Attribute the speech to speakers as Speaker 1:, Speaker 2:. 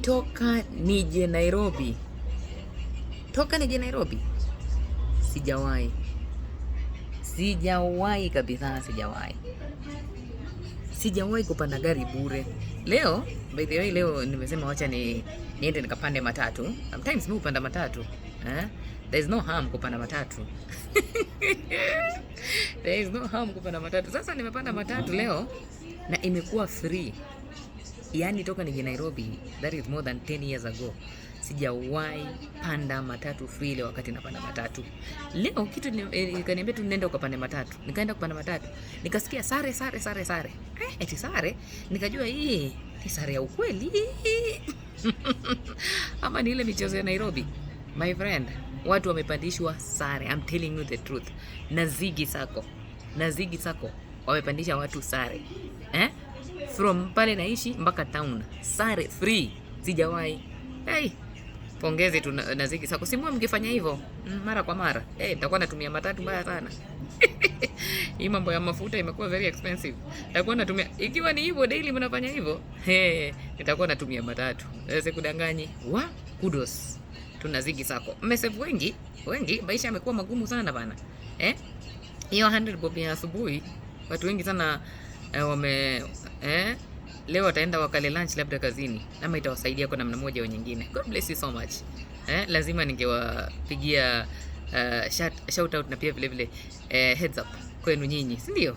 Speaker 1: toka nije Nairobi, sijawahi kabisa, sijawahi kupanda gari bure. Leo by the way, leo nimesema wacha niende nikapande matatu. Sometimes mimi hupanda matatu, there is no harm kupanda matatu. There is no harm kupanda matatu. Sasa nimepanda matatu leo na imekuwa free. Yaani toka nije Nairobi, that is more than 10 years ago, sijawahi panda matatu free. Ile wakati napanda matatu leo kitu ikaniambia tu nenda ukapande matatu. Nikaenda kupanda matatu, nikasikia sare. Eti sare, nikajua hii ni sare ya ukweli ama ni ile michezo ya Nairobi. My friend, watu wamepandishwa sare. I'm telling you the truth. Na Ziggy Sacco wamepandisha watu sare, from pale naishi mpaka town, sare free. Sijawahi. Pongezi tu na Ziggy Sacco. Simua mngefanya hivyo mara kwa mara, nitakuwa natumia matatu mbaya sana. Hii mambo ya mafuta imekuwa very expensive. Nitakuwa natumia, ikiwa ni hivyo daily mnafanya hivyo, nitakuwa natumia matatu. Kudanganyi. Kudos tuna Ziggy Sacco. Mmesave wengi, maisha yamekuwa magumu sana bana. Hiyo 100 bob ya asubuhi, watu wengi sana leo wataenda wakale lunch labda kazini, ama itawasaidia kwa namna moja au nyingine. God bless you so much. Lazima ningewapigia shout out na pia vile vile heads up kwenu nyinyi, si ndio?